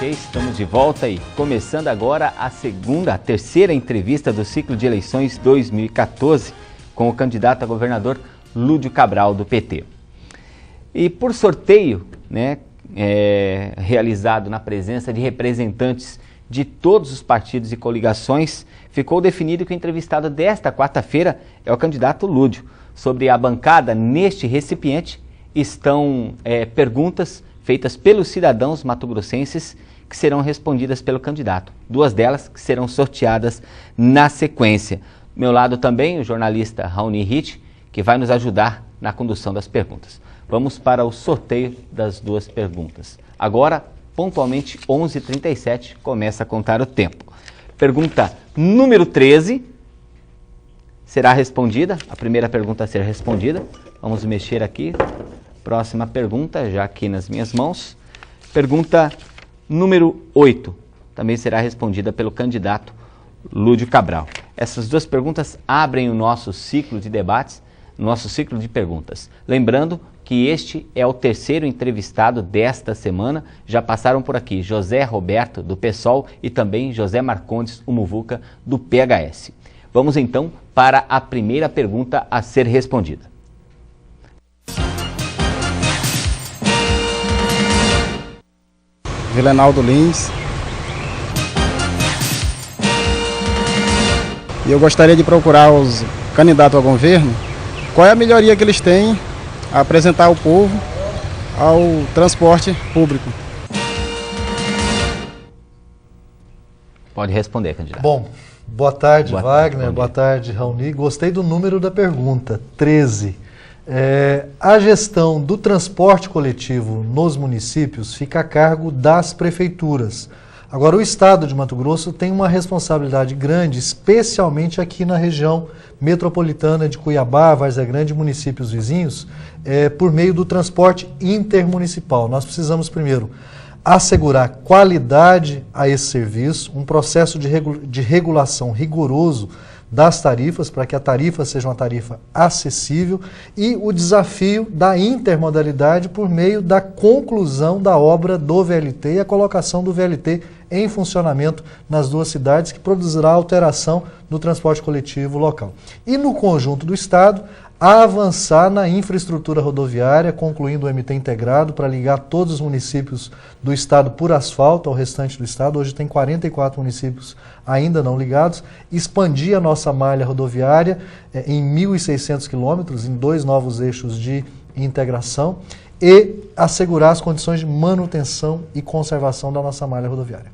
Ok, estamos de volta e começando agora a terceira entrevista do ciclo de eleições 2014 com o candidato a governador Lúdio Cabral, do PT. E por sorteio, realizado na presença de representantes de todos os partidos e coligações, ficou definido que o entrevistado desta quarta-feira é o candidato Lúdio. Sobre a bancada, neste recipiente, estão perguntas feitas pelos cidadãos matogrossenses que serão respondidas pelo candidato. Duas delas que serão sorteadas na sequência. Do meu lado também o jornalista Raoni Ritt, que vai nos ajudar na condução das perguntas. Vamos para o sorteio das duas perguntas. Agora, pontualmente 11h37, começa a contar o tempo. Pergunta número 13 será respondida, a primeira pergunta a ser respondida. Vamos mexer aqui. Próxima pergunta, já aqui nas minhas mãos. Pergunta número 8, também será respondida pelo candidato Lúdio Cabral. Essas duas perguntas abrem o nosso ciclo de debates, nosso ciclo de perguntas. Lembrando que este é o terceiro entrevistado desta semana. Já passaram por aqui José Roberto, do PSOL, e também José Marcondes, o Muvuca, do PHS. Vamos então para a primeira pergunta a ser respondida. Vilenaldo Lins. E eu gostaria de procurar os candidatos ao governo, qual é a melhoria que eles têm a apresentar ao povo ao transporte público. Pode responder, candidato. Bom, boa tarde, Wagner, boa tarde, Raoni. Gostei do número da pergunta, 13. A gestão do transporte coletivo nos municípios fica a cargo das prefeituras. Agora, o Estado de Mato Grosso tem uma responsabilidade grande, especialmente aqui na região metropolitana de Cuiabá, Várzea Grande e municípios vizinhos, por meio do transporte intermunicipal. Nós precisamos, primeiro, assegurar qualidade a esse serviço, um processo de regulação rigoroso das tarifas, para que a tarifa seja uma tarifa acessível, e o desafio da intermodalidade por meio da conclusão da obra do VLT e a colocação do VLT em funcionamento nas duas cidades, que produzirá alteração no transporte coletivo local. E no conjunto do Estado, avançar na infraestrutura rodoviária, concluindo o MT integrado para ligar todos os municípios do Estado por asfalto ao restante do Estado. Hoje tem 44 municípios ainda não ligados. Expandir a nossa malha rodoviária em 1.600 quilômetros, em 2 novos eixos de integração, e assegurar as condições de manutenção e conservação da nossa malha rodoviária.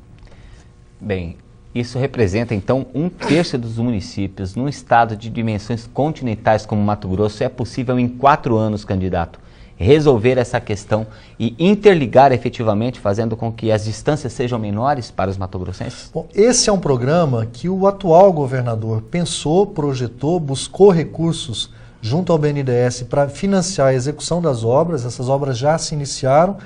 Bem, isso representa, então, 1/3 dos municípios num estado de dimensões continentais como Mato Grosso. É possível, em 4 anos, candidato, resolver essa questão e interligar efetivamente, fazendo com que as distâncias sejam menores para os matogrossenses? Bom, esse é um programa que o atual governador pensou, projetou, buscou recursos junto ao BNDES para financiar a execução das obras. Essas obras já se iniciaram.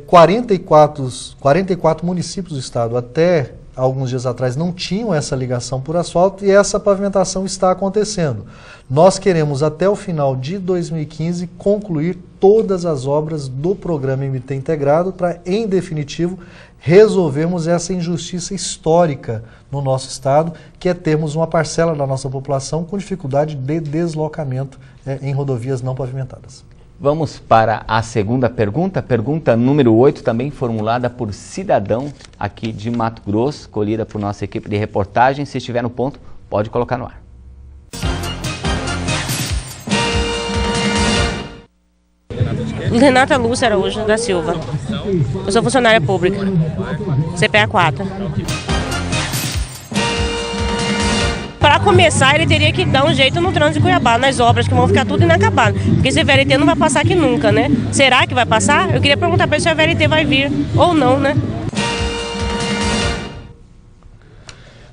44 municípios do estado até alguns dias atrás não tinham essa ligação por asfalto e essa pavimentação está acontecendo. Nós queremos até o final de 2015 concluir todas as obras do programa MT integrado para, em definitivo, resolvermos essa injustiça histórica no nosso estado, que é termos uma parcela da nossa população com dificuldade de deslocamento em rodovias não pavimentadas. Vamos para a segunda pergunta, pergunta número 8, também formulada por cidadão aqui de Mato Grosso, colhida por nossa equipe de reportagem. Se estiver no ponto, pode colocar no ar. Renata Lúcia Araújo da Silva. Eu sou funcionária pública, CPA 4. Para começar, ele teria que dar um jeito no trânsito de Cuiabá, nas obras que vão ficar tudo inacabado. Porque esse VLT não vai passar aqui nunca, né? Será que vai passar? Eu queria perguntar para ele se o VLT vai vir ou não, né?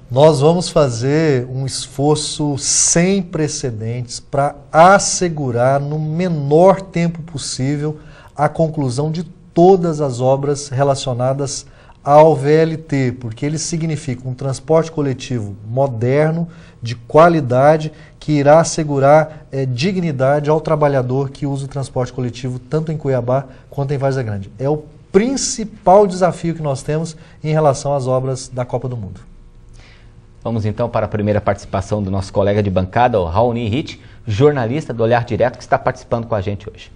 Nós vamos fazer um esforço sem precedentes para assegurar no menor tempo possível a conclusão de todas as obras relacionadas ao VLT, porque ele significa um transporte coletivo moderno, de qualidade, que irá assegurar dignidade ao trabalhador que usa o transporte coletivo tanto em Cuiabá quanto em Várzea Grande. É o principal desafio que nós temos em relação às obras da Copa do Mundo. Vamos então para a primeira participação do nosso colega de bancada, o Raoni Ritt, jornalista do Olhar Direto, que está participando com a gente hoje.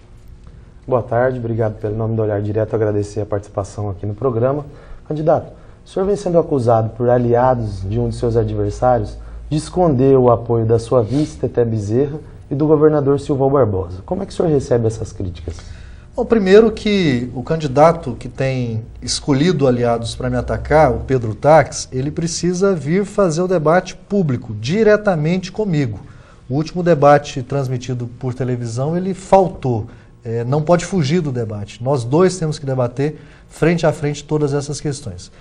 Boa tarde, obrigado pelo nome do Olhar Direto, agradecer a participação aqui no programa. Candidato, o senhor vem sendo acusado por aliados de um de seus adversários de esconder o apoio da sua vice, Teté Bezerra, e do governador Silvão Barbosa. Como é que o senhor recebe essas críticas? Bom, primeiro que o candidato que tem escolhido aliados para me atacar, o Pedro Tax, ele precisa vir fazer o debate público, diretamente comigo. O último debate transmitido por televisão, ele faltou. Não pode fugir do debate. Nós dois temos que debater frente a frente todas essas questões.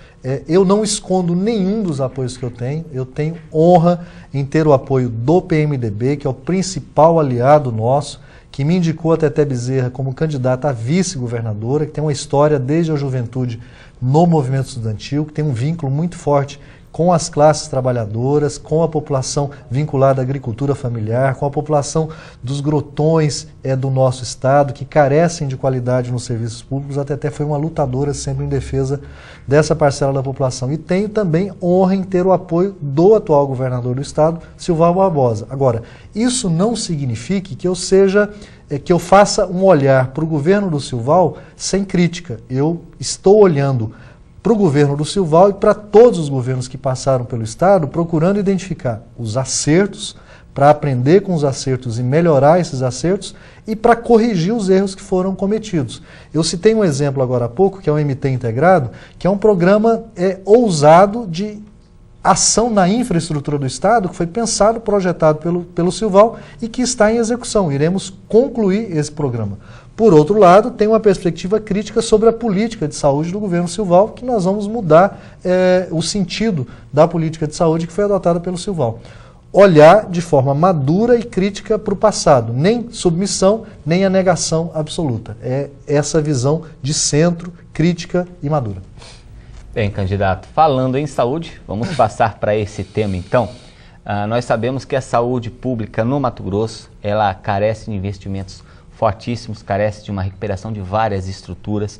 Eu não escondo nenhum dos apoios que eu tenho honra em ter o apoio do PMDB, que é o principal aliado nosso, que me indicou a Teté Bezerra como candidata a vice-governadora, que tem uma história desde a juventude no movimento estudantil, que tem um vínculo muito forte com as classes trabalhadoras, com a população vinculada à agricultura familiar, com a população dos grotões do nosso estado, que carecem de qualidade nos serviços públicos. A Teté foi uma lutadora sempre em defesa dessa parcela da população. E tenho também honra em ter o apoio do atual governador do estado, Silvão Barbosa. Agora, isso não significa que eu faça um olhar para o governo do Silvão sem crítica. Eu estou olhando para o governo do Silvão e para todos os governos que passaram pelo estado, procurando identificar os acertos, para aprender com os acertos e melhorar esses acertos e para corrigir os erros que foram cometidos. Eu citei um exemplo agora há pouco, que é o MT Integrado, que é um programa ousado de ação na infraestrutura do estado, que foi pensado, projetado pelo Silvão e que está em execução. Iremos concluir esse programa. Por outro lado, tem uma perspectiva crítica sobre a política de saúde do governo Silvão, que nós vamos mudar o sentido da política de saúde que foi adotada pelo Silvão. Olhar de forma madura e crítica para o passado, nem submissão, nem a negação absoluta. É essa visão de centro, crítica e madura. Bem, candidato, falando em saúde, vamos passar para esse tema então. Nós sabemos que a saúde pública no Mato Grosso, ela carece de investimentos fortíssimos, carece de uma recuperação de várias estruturas.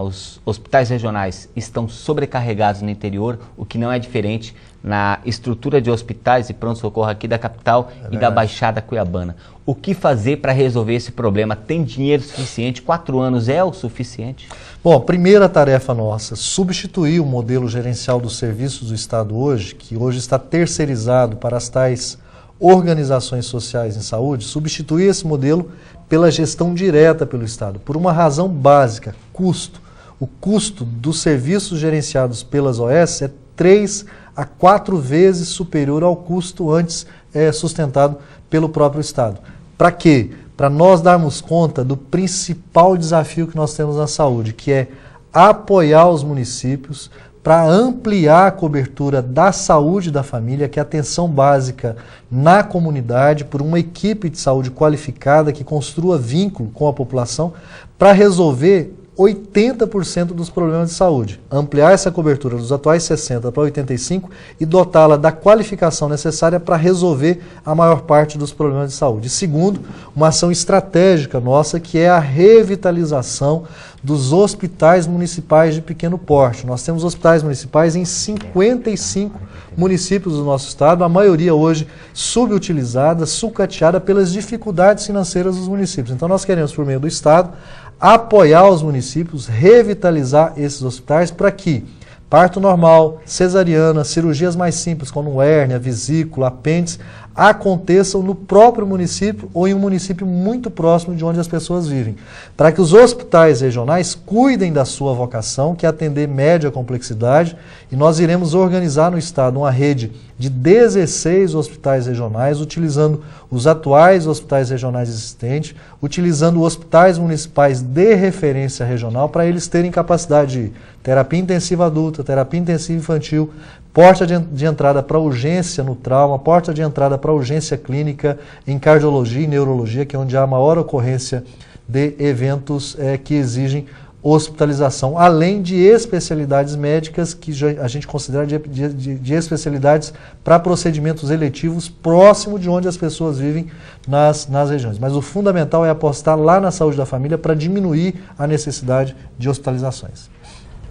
Os hospitais regionais estão sobrecarregados no interior, o que não é diferente na estrutura de hospitais e pronto-socorro aqui da capital e da Baixada Cuiabana. O que fazer para resolver esse problema? Tem dinheiro suficiente? 4 anos é o suficiente? Bom, a primeira tarefa nossa, substituir o modelo gerencial dos serviços do Estado hoje, que hoje está terceirizado para as tais organizações sociais em saúde, substituir esse modelo pela gestão direta pelo Estado, por uma razão básica, custo. O custo dos serviços gerenciados pelas OS é 3 a 4 vezes superior ao custo antes sustentado pelo próprio Estado. Para quê? Para nós darmos conta do principal desafio que nós temos na saúde, que é apoiar os municípios para ampliar a cobertura da saúde da família, que é a atenção básica na comunidade, por uma equipe de saúde qualificada que construa vínculo com a população para resolver 80% dos problemas de saúde. Ampliar essa cobertura dos atuais 60% para 85% e dotá-la da qualificação necessária para resolver a maior parte dos problemas de saúde. E segundo, uma ação estratégica nossa, que é a revitalização dos hospitais municipais de pequeno porte. Nós temos hospitais municipais em 55 municípios do nosso estado, a maioria hoje subutilizada, sucateada pelas dificuldades financeiras dos municípios. Então nós queremos, por meio do Estado, apoiar os municípios, revitalizar esses hospitais para que parto normal, cesariana, cirurgias mais simples como hérnia, vesícula, apêndice, aconteçam no próprio município ou em um município muito próximo de onde as pessoas vivem. Para que os hospitais regionais cuidem da sua vocação, que é atender média complexidade, e nós iremos organizar no estado uma rede de 16 hospitais regionais, utilizando os atuais hospitais regionais existentes, utilizando hospitais municipais de referência regional para eles terem capacidade de terapia intensiva adulta, terapia intensiva infantil, porta de entrada para urgência no trauma, porta de entrada para urgência clínica em cardiologia e neurologia, que é onde há a maior ocorrência de eventos que exigem hospitalização, além de especialidades médicas que a gente considera de especialidades para procedimentos eletivos próximo de onde as pessoas vivem nas regiões. Mas o fundamental é apostar lá na saúde da família para diminuir a necessidade de hospitalizações.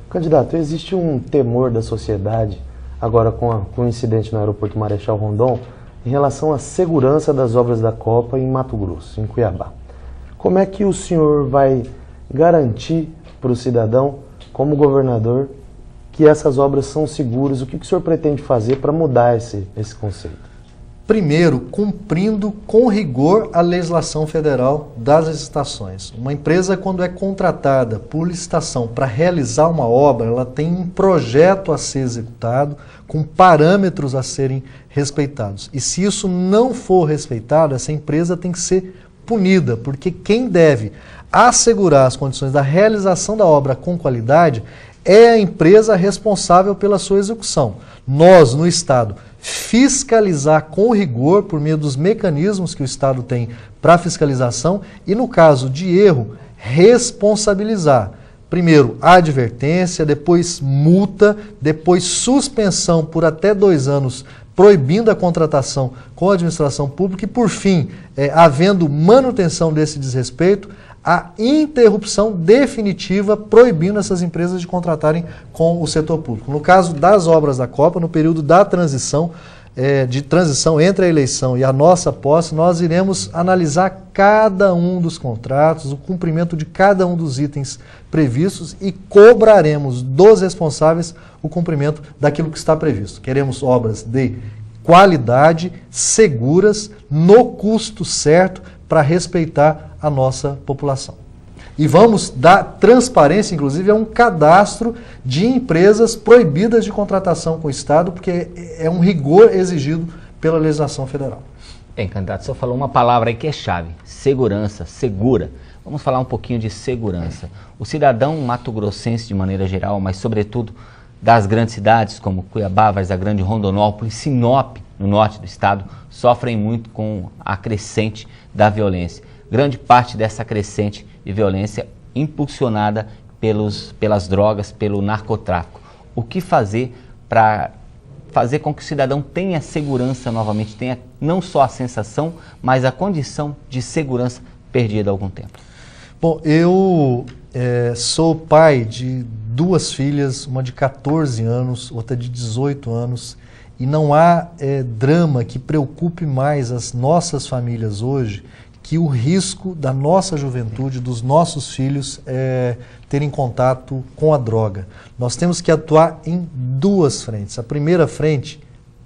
Candidato, existe um temor da sociedade, agora com o incidente no aeroporto Marechal Rondon, em relação à segurança das obras da Copa em Mato Grosso, em Cuiabá. Como é que o senhor vai garantir para o cidadão, como governador, que essas obras são seguras? O que o senhor pretende fazer para mudar esse conceito? Primeiro, cumprindo com rigor a legislação federal das licitações. Uma empresa, quando é contratada por licitação para realizar uma obra, ela tem um projeto a ser executado, com parâmetros a serem respeitados. E se isso não for respeitado, essa empresa tem que ser punida, porque quem deve assegurar as condições da realização da obra com qualidade é a empresa responsável pela sua execução. Nós, no Estado, fiscalizar com rigor por meio dos mecanismos que o Estado tem para fiscalização e, no caso de erro, responsabilizar. Primeiro, advertência, depois multa, depois suspensão por até 2 anos, proibindo a contratação com a administração pública e, por fim, havendo manutenção desse desrespeito, a interrupção definitiva, proibindo essas empresas de contratarem com o setor público. No caso das obras da Copa, no período da transição, entre a eleição e a nossa posse, nós iremos analisar cada um dos contratos, o cumprimento de cada um dos itens previstos e cobraremos dos responsáveis o cumprimento daquilo que está previsto. Queremos obras de qualidade, seguras, no custo certo, para respeitar a nossa população. E vamos dar transparência, inclusive, a um cadastro de empresas proibidas de contratação com o Estado, porque é um rigor exigido pela legislação federal. Bem, candidato, o senhor falou uma palavra aí que é chave, segurança, segura. Vamos falar um pouquinho de segurança. O cidadão mato-grossense, de maneira geral, mas sobretudo das grandes cidades como Cuiabá, Várzea Grande, Rondonópolis, Sinop, no norte do estado, sofrem muito com a crescente da violência. Grande parte dessa crescente de violência impulsionada pelas drogas, pelo narcotráfico. O que fazer para fazer com que o cidadão tenha segurança novamente, tenha não só a sensação, mas a condição de segurança perdida há algum tempo? Bom, eu sou pai de 2 filhas, uma de 14 anos, outra de 18 anos, e não há drama que preocupe mais as nossas famílias hoje que o risco da nossa juventude, dos nossos filhos, terem contato com a droga. Nós temos que atuar em 2 frentes. A primeira frente,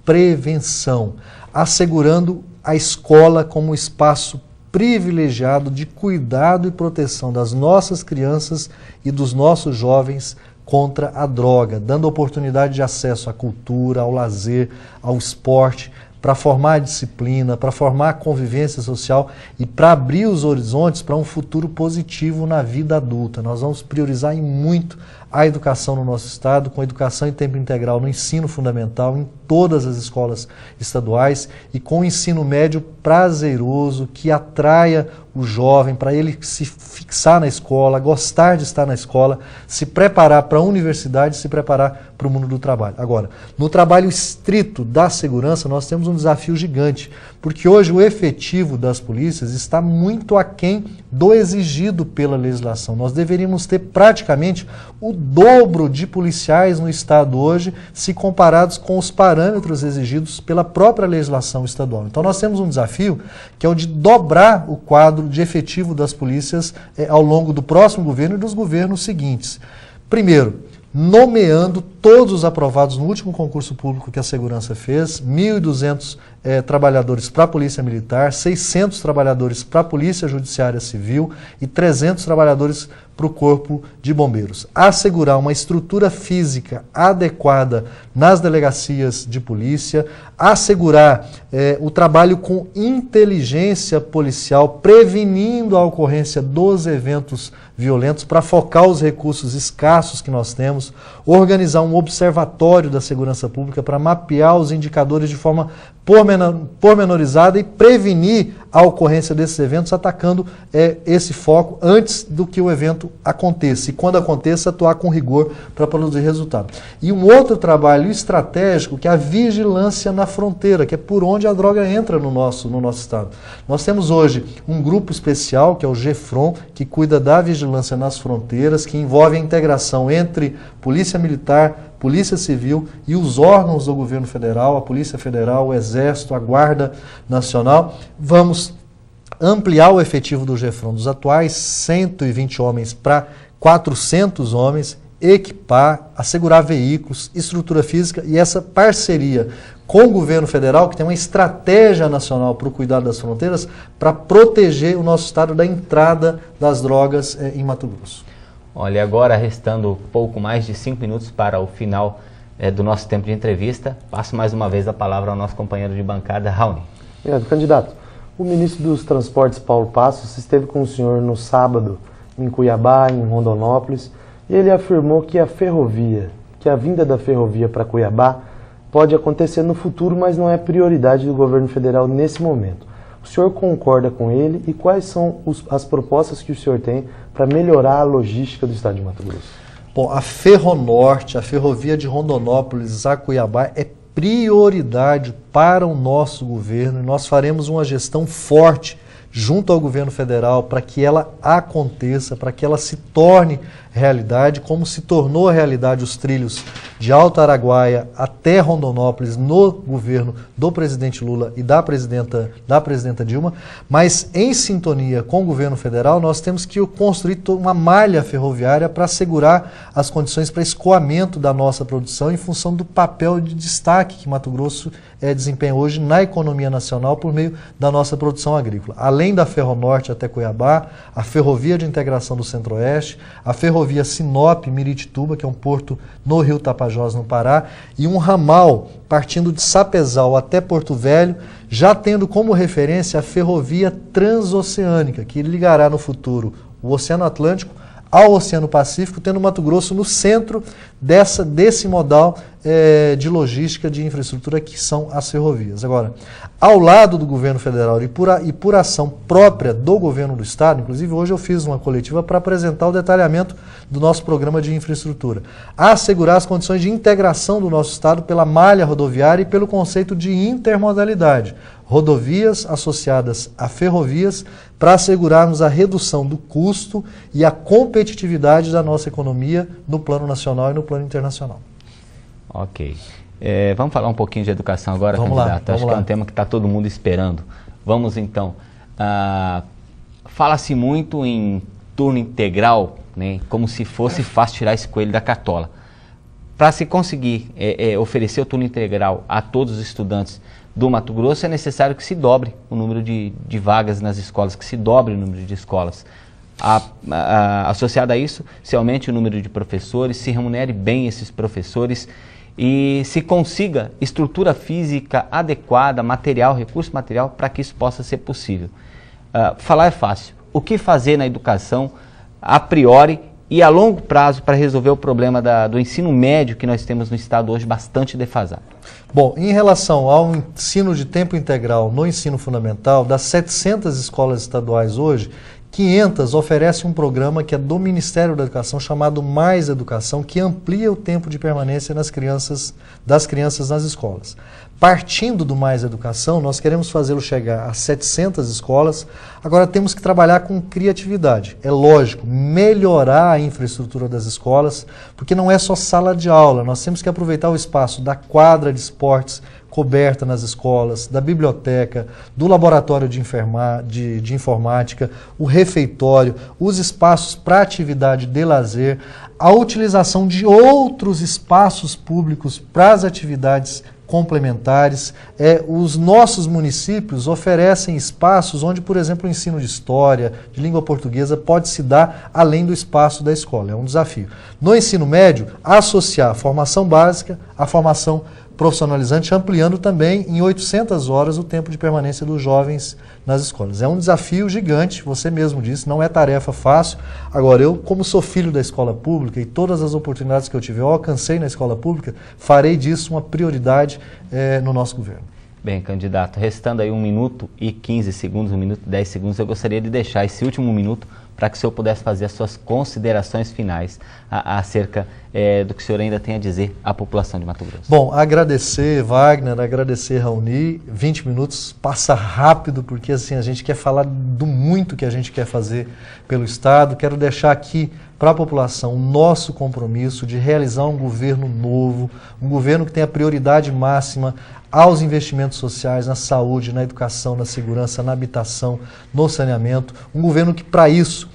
prevenção, assegurando a escola como espaço privilegiado de cuidado e proteção das nossas crianças e dos nossos jovens contra a droga, dando oportunidade de acesso à cultura, ao lazer, ao esporte, para formar a disciplina, para formar a convivência social e para abrir os horizontes para um futuro positivo na vida adulta. Nós vamos priorizar em muito a educação no nosso estado, com educação em tempo integral no ensino fundamental, em todas as escolas estaduais e com o ensino médio prazeroso, que atraia o jovem para ele se fixar na escola, gostar de estar na escola, se preparar para a universidade, se preparar para o mundo do trabalho. Agora, no trabalho estrito da segurança, nós temos um desafio gigante, porque hoje o efetivo das polícias está muito aquém do exigido pela legislação. Nós deveríamos ter praticamente o dobro de policiais no estado hoje, se comparados com os parâmetros exigidos pela própria legislação estadual. Então nós temos um desafio que é o de dobrar o quadro de efetivo das polícias ao longo do próximo governo e dos governos seguintes. Primeiro, nomeando todos os aprovados no último concurso público que a segurança fez, 1.200 trabalhadores para a Polícia Militar, 600 trabalhadores para a Polícia Judiciária Civil e 300 trabalhadores para o Corpo de Bombeiros. Assegurar uma estrutura física adequada nas delegacias de polícia, assegurar o trabalho com inteligência policial, prevenindo a ocorrência dos eventos violentos para focar os recursos escassos que nós temos, organizar um observatório da segurança pública para mapear os indicadores de forma pormenorizada e prevenir a ocorrência desses eventos, atacando esse foco antes do que o evento aconteça. E quando aconteça, atuar com rigor para produzir resultado. E um outro trabalho estratégico, que é a vigilância na fronteira, que é por onde a droga entra no nosso estado. Nós temos hoje um grupo especial, que é o GEFRON, que cuida da vigilância nas fronteiras, que envolve a integração entre Polícia Militar, Polícia Civil e os órgãos do governo federal, a Polícia Federal, o Exército, a Guarda Nacional. Vamos ampliar o efetivo do GEFRON dos atuais 120 homens para 400 homens, equipar, assegurar veículos, estrutura física, e essa parceria com o governo federal, que tem uma estratégia nacional para o cuidado das fronteiras, para proteger o nosso estado da entrada das drogas em Mato Grosso. Olha, agora restando pouco mais de 5 minutos para o final do nosso tempo de entrevista, passo mais uma vez a palavra ao nosso companheiro de bancada, Raoni. Obrigado, candidato. O ministro dos Transportes, Paulo Passos, esteve com o senhor no sábado em Cuiabá, em Rondonópolis, e ele afirmou que a vinda da ferrovia para Cuiabá pode acontecer no futuro, mas não é prioridade do governo federal nesse momento. O senhor concorda com ele e quais são as propostas que o senhor tem para melhorar a logística do estado de Mato Grosso? Bom, a Ferronorte, a ferrovia de Rondonópolis a Cuiabá é prioridade para o nosso governo e nós faremos uma gestão forte junto ao governo federal para que ela aconteça, para que ela se torne realidade, como se tornou realidade os trilhos de Alto Araguaia até Rondonópolis no governo do presidente Lula e da presidenta Dilma, mas em sintonia com o governo federal nós temos que construir uma malha ferroviária para assegurar as condições para escoamento da nossa produção em função do papel de destaque que Mato Grosso desempenha hoje na economia nacional por meio da nossa produção agrícola. Além da Ferronorte até Cuiabá, a ferrovia de integração do Centro-Oeste, a ferrovia Sinop-Miritituba, que é um porto no Rio Tapajós, no Pará, e um ramal partindo de Sapezal até Porto Velho, já tendo como referência a ferrovia transoceânica, que ligará no futuro o Oceano Atlântico ao Oceano Pacífico, tendo Mato Grosso no centro desse modal de logística, de infraestrutura, que são as ferrovias. Agora, ao lado do governo federal e por ação própria do governo do estado, inclusive hoje eu fiz uma coletiva para apresentar o detalhamento do nosso programa de infraestrutura, assegurar as condições de integração do nosso estado pela malha rodoviária e pelo conceito de intermodalidade. Rodovias associadas a ferrovias para assegurarmos a redução do custo e a competitividade da nossa economia no plano nacional e no plano internacional. Ok. Vamos falar um pouquinho de educação agora, vamos candidato. Lá, Acho que é um tema que está todo mundo esperando. Vamos então. Fala-se muito em turno integral, né, como se fosse fácil tirar esse coelho da cartola. Para se conseguir oferecer o turno integral a todos os estudantes do Mato Grosso, é necessário que se dobre o número de vagas nas escolas, que se dobre o número de escolas. Associado a isso, se aumente o número de professores, se remunere bem esses professores e se consiga estrutura física adequada, material, recurso material, para que isso possa ser possível. Falar é fácil. O que fazer na educação, a priori e a longo prazo, para resolver o problema do ensino médio que nós temos no estado hoje bastante defasado? Bom, em relação ao ensino de tempo integral no ensino fundamental, das 700 escolas estaduais hoje, 500 oferecem um programa que é do Ministério da Educação, chamado Mais Educação, que amplia o tempo de permanência das crianças nas escolas. Partindo do Mais Educação, nós queremos fazê-lo chegar a 700 escolas. Agora temos que trabalhar com criatividade. É lógico, melhorar a infraestrutura das escolas, porque não é só sala de aula. Nós temos que aproveitar o espaço da quadra de esportes coberta nas escolas, da biblioteca, do laboratório de informática, o refeitório, os espaços para atividade de lazer, a utilização de outros espaços públicos para as atividades complementares. Os nossos municípios oferecem espaços onde, por exemplo, o ensino de história, de língua portuguesa pode se dar além do espaço da escola. É um desafio. No ensino médio, associar a formação básica à formação profissionalizante, ampliando também em 800 horas o tempo de permanência dos jovens nas escolas. É um desafio gigante, você mesmo disse, não é tarefa fácil. Agora, eu, como sou filho da escola pública e todas as oportunidades que eu tive, eu alcancei na escola pública, farei disso uma prioridade no nosso governo. Bem, candidato, restando aí 1 minuto e 15 segundos, 1 minuto e 10 segundos, eu gostaria de deixar esse último minuto para que o senhor pudesse fazer as suas considerações finais acerca do que o senhor ainda tem a dizer à população de Mato Grosso. Bom, agradecer, Wagner, agradecer, Raoni. 20 minutos passa rápido, porque assim, a gente quer falar do muito que a gente quer fazer pelo Estado. Quero deixar aqui para a população o nosso compromisso de realizar um governo novo, um governo que tenha prioridade máxima aos investimentos sociais, na saúde, na educação, na segurança, na habitação, no saneamento. Um governo que, para isso,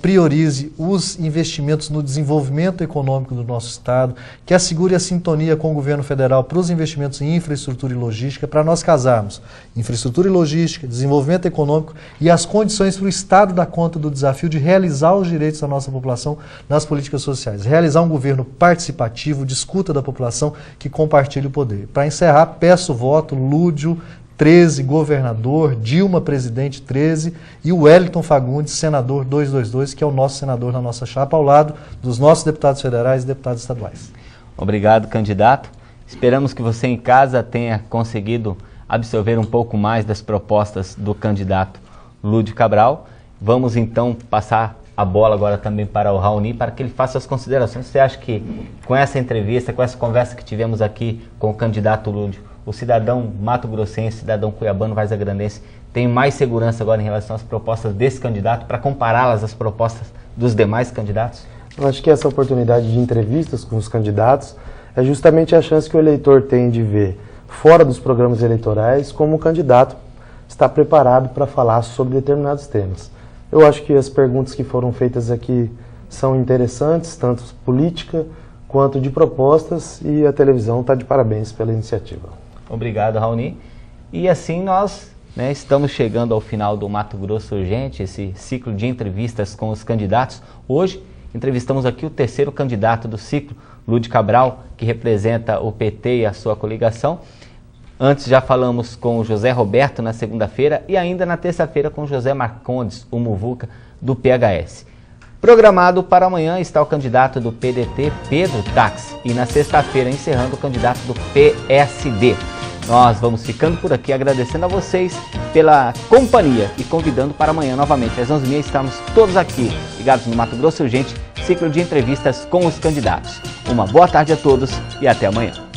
priorize os investimentos no desenvolvimento econômico do nosso Estado, que assegure a sintonia com o governo federal para os investimentos em infraestrutura e logística, para nós casarmos infraestrutura e logística, desenvolvimento econômico e as condições para o Estado dar conta do desafio de realizar os direitos da nossa população nas políticas sociais. Realizar um governo participativo, de escuta da população, que compartilhe o poder. Para encerrar, peço o voto, Lúdio 13, governador, Dilma, presidente, 13, e o Wellington Fagundes, senador 222, que é o nosso senador na nossa chapa, ao lado dos nossos deputados federais e deputados estaduais. Obrigado, candidato. Esperamos que você em casa tenha conseguido absorver um pouco mais das propostas do candidato Lúdio Cabral. Vamos então passar a bola agora também para o Raoni, para que ele faça as considerações. Você acha que com essa entrevista, com essa conversa que tivemos aqui com o candidato Lúdio, o cidadão mato-grossense, cidadão cuiabano, varzagrandense, tem mais segurança agora em relação às propostas desse candidato, para compará-las às propostas dos demais candidatos? Eu acho que essa oportunidade de entrevistas com os candidatos é justamente a chance que o eleitor tem de ver, fora dos programas eleitorais, como o candidato está preparado para falar sobre determinados temas. Eu acho que as perguntas que foram feitas aqui são interessantes, tanto política quanto de propostas, e a televisão está de parabéns pela iniciativa. Obrigado, Raoni. E assim nós estamos chegando ao final do Mato Grosso Urgente, esse ciclo de entrevistas com os candidatos. Hoje entrevistamos aqui o terceiro candidato do ciclo, Lúdio Cabral, que representa o PT e a sua coligação. Antes já falamos com o José Roberto na segunda-feira e ainda na terça-feira com o José Marcondes, o Muvuca, do PHS. Programado para amanhã está o candidato do PDT, Pedro Táxi, e na sexta-feira encerrando o candidato do PSD. Nós vamos ficando por aqui, agradecendo a vocês pela companhia e convidando para amanhã novamente, às 11h30, estamos todos aqui, ligados no Mato Grosso Urgente, ciclo de entrevistas com os candidatos. Uma boa tarde a todos e até amanhã.